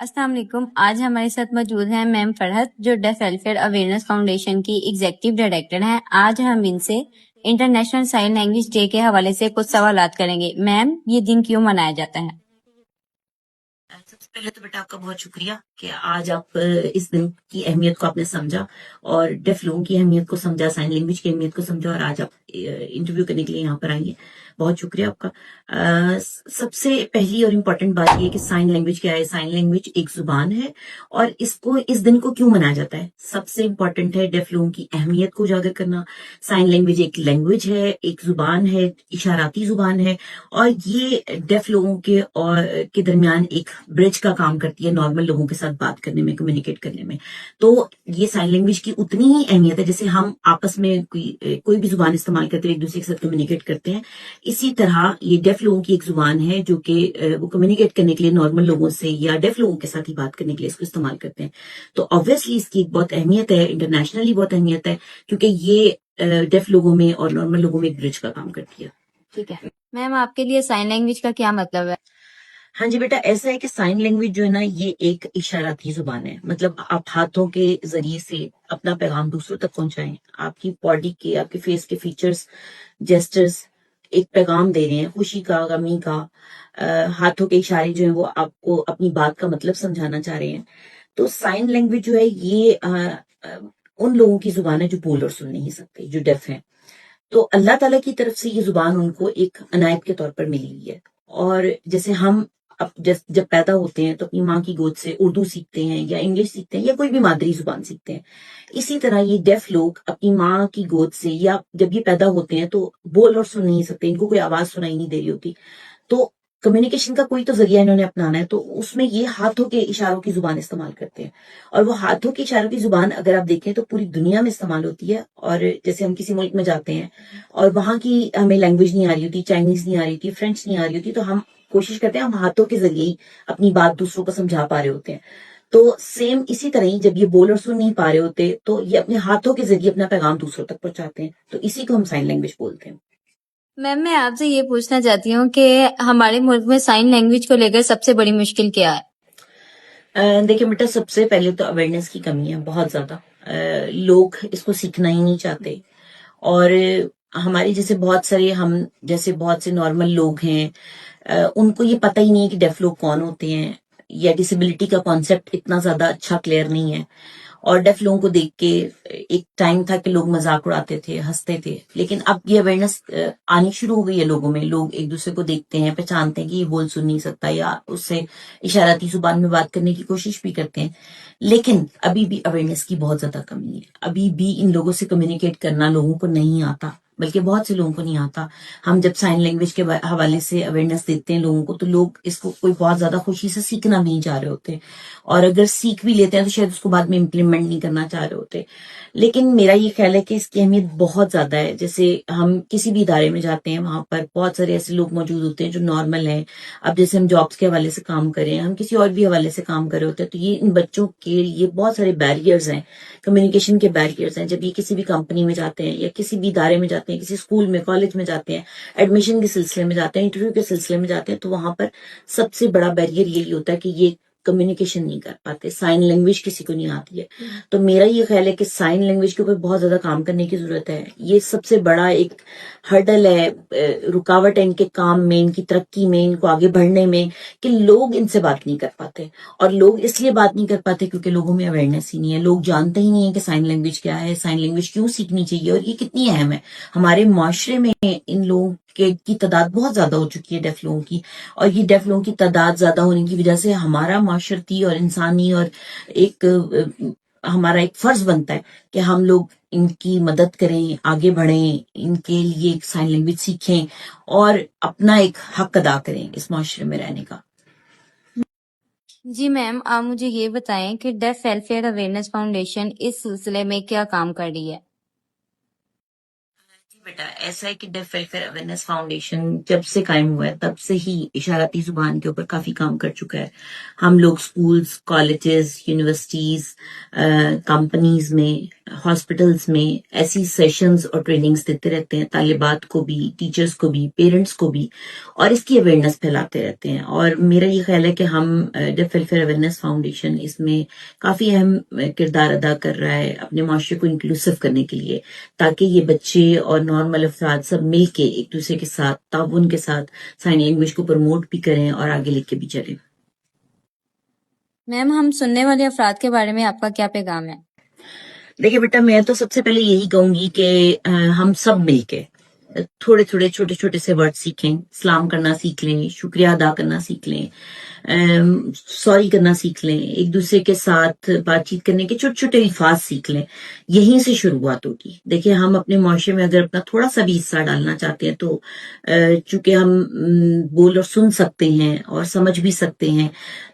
السلام علیکم. آج ہمارے ساتھ موجود ہیں میم فرحت جو ڈیف ویلفیئر اویئرنیس فاؤنڈیشن کی ایگزیکٹو ڈائریکٹر ہیں. آج ہم ان سے انٹرنیشنل سائن لینگویج ڈے کے حوالے سے کچھ سوالات کریں گے. میم، یہ دن کیوں منایا جاتا ہے؟ سب سے پہلے تو بیٹا آپ کا بہت شکریہ کہ آج آپ اس دن کی اہمیت کو آپ نے سمجھا اور ڈیف لوگوں کی اہمیت کو سمجھا، سائن لینگویج کی اہمیت کو سمجھا، اور آج آپ انٹرویو کرنے کے لیے یہاں پر آئی ہیں. بہت شکریہ آپ کا. سب سے پہلی اور امپورٹنٹ بات یہ ہے کہ سائن لینگویج کیا ہے. سائن لینگویج ایک زبان ہے اور اس دن کو کیوں منایا جاتا ہے. سب سے امپورٹنٹ ہے ڈیف لوگوں کی اہمیت کو اجاگر کرنا. سائن لینگویج ایک لینگویج ہے، ایک زبان ہے، اشاراتی زبان ہے، اور یہ ڈیف لوگوں کے درمیان ایک برج کا کام کرتی ہے نارمل لوگوں کے ساتھ بات کرنے میں، کمیونیکیٹ کرنے میں. تو یہ سائن لینگویج کی اتنی ہی اہمیت ہے جیسے ہم آپس میں کوئی بھی زبان استعمال کرتے ہیں، ایک دوسرے کے ساتھ کمیونیکیٹ کرتے ہیں، اسی طرح یہ ڈیف لوگوں کی ایک زبان ہے جو کہ وہ کمیونیکیٹ کرنے کے لیے نارمل لوگوں سے یا ڈیف لوگوں کے ساتھ ہی بات کرنے کے لیے اس کو استعمال کرتے ہیں. تو آبویسلی اس کی ایک بہت اہمیت ہے، انٹرنیشنلی بہت اہمیت ہے، کیونکہ یہ ڈیف لوگوں میں اور نارمل لوگوں میں ایک برج کا کام کرتی ہے. ٹھیک ہے میم، آپ کے لیے سائن لینگویج کا کیا مطلب ہے؟ ہاں جی بیٹا، ایسا ہے کہ سائن لینگویج جو ہے نا یہ ایک اشاراتی زبان ہے. مطلب آپ ہاتھوں کے ذریعے سے اپنا پیغام دوسروں تک پہنچائیں. آپ کی باڈی کے، آپ کے فیس کے فیچرز، جیسٹرز ایک پیغام دے رہے ہیں، خوشی کا، غمی کا. ہاتھوں کے اشارے جو ہیں وہ آپ کو اپنی بات کا مطلب سمجھانا چاہ رہے ہیں. تو سائن لینگویج جو ہے یہ ان لوگوں کی زبان ہے جو بول اور سن نہیں سکتے، جو ڈیف ہیں. تو اللہ تعالیٰ کی طرف سے یہ زبان ان کو ایک عنایت کے طور پر ملی ہوئی ہے. اور جیسے ہم جب پیدا ہوتے ہیں تو اپنی ماں کی گود سے اردو سیکھتے ہیں یا انگلش سیکھتے ہیں یا کوئی بھی مادری زبان سیکھتے ہیں، اسی طرح یہ ڈیف لوگ اپنی ماں کی گود سے یا جب یہ پیدا ہوتے ہیں تو بول اور سن نہیں سکتے، ان کو کوئی آواز سنائی نہیں دے رہی ہوتی. تو کمیونیکیشن کا کوئی تو ذریعہ انہوں نے اپنانا ہے، تو اس میں یہ ہاتھوں کے اشاروں کی زبان استعمال کرتے ہیں. اور وہ ہاتھوں کے اشاروں کی زبان اگر آپ دیکھیں تو پوری دنیا میں استعمال ہوتی ہے. اور جیسے ہم کسی ملک میں جاتے ہیں اور وہاں کی ہمیں لینگویج نہیں آ رہی ہوتی، چائنیز نہیں آ رہی ہوتی، فرینچ نہیں آ رہی ہوتی، تو ہم کوشش کرتے ہیں ہم ہاتھوں کے ذریعے ہی اپنی بات دوسروں کو سمجھا پا رہے ہوتے ہیں. تو سیم اسی طرح ہی جب یہ بول اور سن نہیں پا رہے ہوتے تو یہ اپنے ہاتھوں کے ذریعے اپنا پیغام دوسروں تک پہنچاتے ہیں. تو اسی کو ہم سائن لینگویج بولتے ہیں. میم، میں آپ سے یہ پوچھنا چاہتی ہوں کہ ہمارے ملک میں سائن لینگویج کو لے کر سب سے بڑی مشکل کیا ہے؟ دیکھیں بیٹا، سب سے پہلے تو اویئرنیس کی کمی ہے بہت زیادہ. لوگ اس کو سیکھنا ہی نہیں چاہتے. اور ہمارے جیسے بہت سے نارمل لوگ ہیں، ان کو یہ پتہ ہی نہیں ہے کہ ڈیف لوگ کون ہوتے ہیں، یا ڈسیبلٹی کا کانسیپٹ اتنا زیادہ اچھا کلیئر نہیں ہے. اور ڈیف لوگوں کو دیکھ کے ایک ٹائم تھا کہ لوگ مذاق اڑاتے تھے، ہنستے تھے، لیکن اب یہ اویئرنیس آنی شروع ہو گئی ہے لوگوں میں. لوگ ایک دوسرے کو دیکھتے ہیں، پہچانتے ہیں کہ یہ بول سن نہیں سکتا، یا اس سے اشاراتی زبان میں بات کرنے کی کوشش بھی کرتے ہیں. لیکن ابھی بھی اویئرنیس کی بہت زیادہ کمی ہے. ابھی بھی ان لوگوں سے کمیونیکیٹ کرنا لوگوں کو نہیں آتا، بلکہ بہت سے لوگوں کو نہیں آتا. ہم جب سائن لینگویج کے حوالے سے اویئرنیس دیتے ہیں لوگوں کو تو لوگ اس کو کوئی بہت زیادہ خوشی سے سیکھنا بھی نہیں چاہ رہے ہوتے، اور اگر سیکھ بھی لیتے ہیں تو شاید اس کو بعد میں امپلیمنٹ نہیں کرنا چاہ رہے ہوتے. لیکن میرا یہ خیال ہے کہ اس کی اہمیت بہت زیادہ ہے. جیسے ہم کسی بھی ادارے میں جاتے ہیں، وہاں پر بہت سارے ایسے لوگ موجود ہوتے ہیں جو نارمل ہیں. اب جیسے ہم جابس کے حوالے سے کام کریں، ہم کسی اور بھی حوالے سے کام کر رہے ہوتے ہیں، تو یہ ان بچوں کے لیے بہت سارے بیریئرز ہیں، کمیونیکیشن کے بیریئرز ہیں. جب یہ کسی بھی کمپنی میں جاتے ہیں یا کسی بھی ادارے میں جاتے ہیں، کسی اسکول میں، کالج میں جاتے ہیں، ایڈمیشن کے سلسلے میں جاتے ہیں، انٹرویو کے سلسلے میں جاتے ہیں، تو وہاں پر سب سے بڑا بیریئر یہی ہوتا ہے کہ یہ کمیونیکیشن نہیں کر پاتے، سائن لینگویج کسی کو نہیں آتی ہے. تو میرا یہ خیال ہے کہ سائن لینگویج کے اوپر بہت زیادہ کام کرنے کی ضرورت ہے. یہ سب سے بڑا ایک ہرڈل ہے، رکاوٹ ہے ان کے کام میں، ان کی ترقی میں، ان کو آگے بڑھنے میں، کہ لوگ ان سے بات نہیں کر پاتے. اور لوگ اس لیے بات نہیں کر پاتے کیونکہ لوگوں میں اویئرنیس ہی نہیں ہے. لوگ جانتے ہی نہیں ہے کہ سائن لینگویج کیا ہے، سائن لینگویج کیوں سیکھنی چاہیے، اور یہ کتنی اہم ہے. ہمارے معاشرے میں ان لوگوں کی تعداد بہت زیادہ ہو چکی ہے، ڈیف لوگوں کی. اور یہ ڈیف لوگوں کی تعداد زیادہ ہونے کی وجہ سے ہمارا معاشرتی اور انسانی اور ہمارا ایک فرض بنتا ہے کہ ہم لوگ ان کی مدد کریں، آگے بڑھیں، ان کے لیے ایک سائن لینگویج سیکھیں اور اپنا ایک حق ادا کریں اس معاشرے میں رہنے کا. جی میم، آپ مجھے یہ بتائیں کہ ڈیف ویلفیئر اویئرنیس فاؤنڈیشن اس سلسلے میں کیا کام کر رہی ہے؟ بیٹا ایسا ہے کہ ڈیف ویلفیئر اویئرنیس فاؤنڈیشن جب سے قائم ہوا ہے تب سے ہی اشاراتی زبان کے اوپر کافی کام کر چکا ہے. ہم لوگ سکولز، کالجز، یونیورسٹیز، کمپنیز میں، ہاسپٹلز میں ایسی سیشنز اور ٹریننگز دیتے رہتے ہیں، طالبات کو بھی، ٹیچرز کو بھی، پیرنٹس کو بھی، اور اس کی اویئرنیس پھیلاتے رہتے ہیں. اور میرا یہ خیال ہے کہ ہم ڈیف ویلفیئر اویئرنیس فاؤنڈیشن اس میں کافی اہم کردار ادا کر رہا ہے اپنے معاشرے کو انکلوسو کرنے کے لیے، تاکہ یہ بچے اور نارمل افراد سب مل کے ایک دوسرے کے ساتھ تعاون کے ساتھ سائن لینگویج کو پروموٹ بھی کریں اور آگے لے کے بھی چلیں. میم ہم سننے والے افراد کے بارے میں آپ کا کیا پیغام ہے؟ دیکھیں بیٹا، میں تو سب سے پہلے یہی کہوں گی کہ ہم سب مل کے تھوڑے تھوڑے چھوٹے چھوٹے سے ورڈ سیکھیں، سلام کرنا سیکھ لیں، شکریہ ادا کرنا سیکھ لیں، سوری کرنا سیکھ لیں، ایک دوسرے کے ساتھ بات چیت کرنے کے چھوٹے چھوٹے الفاظ سیکھ لیں. یہیں سے شروعات ہوگی. دیکھیں ہم اپنے معاشرے میں اگر اپنا تھوڑا سا بھی حصہ ڈالنا چاہتے ہیں تو چونکہ ہم بول اور سن سکتے ہیں اور سمجھ بھی سکتے ہیں.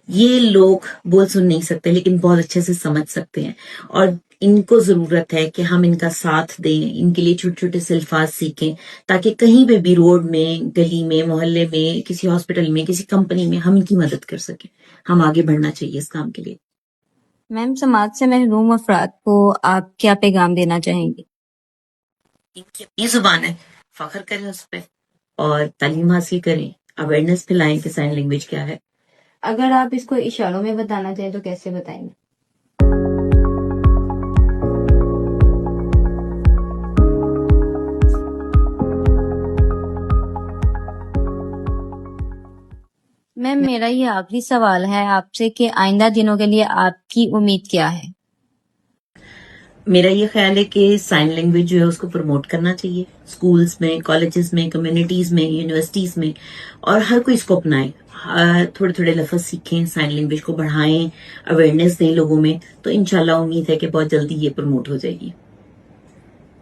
یہ لوگ بول سن نہیں سکتے لیکن بہت اچھے سے سمجھ سکتے ہیں، اور ان کو ضرورت ہے کہ ہم ان کا ساتھ دیں، ان کے لیے چھوٹے چھوٹے سے الفاظ سیکھیں، تاکہ کہیں پہ بھی روڈ میں، گلی میں، محلے میں، کسی ہاسپٹل میں، کسی کمپنی میں ہم ان کی مدد کر سکیں. ہم آگے بڑھنا چاہیے اس کام کے لیے. میم سماج سے محروم افراد کو آپ کیا پیغام دینا چاہیں گے؟ ان کی اپنی زبان ہے، فخر کریں اس پہ اور تعلیم حاصل کریں، اویئرنیس پھیلائیں کہ سائن لینگویج کیا ہے. اگر آپ اس کو اشاروں میں بتانا چاہیں تو کیسے بتائیں گے؟ میم میرا یہ آخری سوال ہے آپ سے کہ آئندہ دنوں کے لیے آپ کی امید کیا ہے؟ میرا یہ خیال ہے کہ سائن لینگویج جو ہے اس کو پروموٹ کرنا چاہیے، سکولز میں، کالجز میں، کمیونٹیز میں، یونیورسٹیز میں، اور ہر کوئی اس کو اپنائے. تھوڑے تھوڑے لفظ سیکھیں، سائن لینگویج کو بڑھائیں، اویئرنیس دیں لوگوں میں، تو انشاءاللہ امید ہے کہ بہت جلدی یہ پروموٹ ہو جائے گی.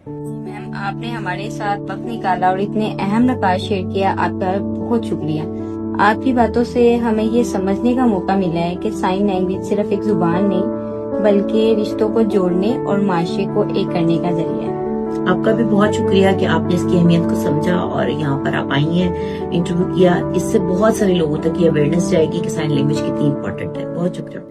میم آپ نے ہمارے ساتھ وقت نکالا اور اتنے اہم نکات شیئر کیا، آپ کا بہت شکریہ. آپ کی باتوں سے ہمیں یہ سمجھنے کا موقع ملا ہے کہ سائن لینگویج صرف ایک زبان نہیں بلکہ رشتوں کو جوڑنے اور معاشرے کو ایک کرنے کا ذریعہ ہے. آپ کا بھی بہت شکریہ کہ آپ نے اس کی اہمیت کو سمجھا اور یہاں پر آپ آئی ہیں، انٹرویو کیا. اس سے بہت سارے لوگوں تک یہ اویئرنیس جائے گی کہ سائن لینگویج کتنی امپورٹنٹ ہے. بہت شکریہ.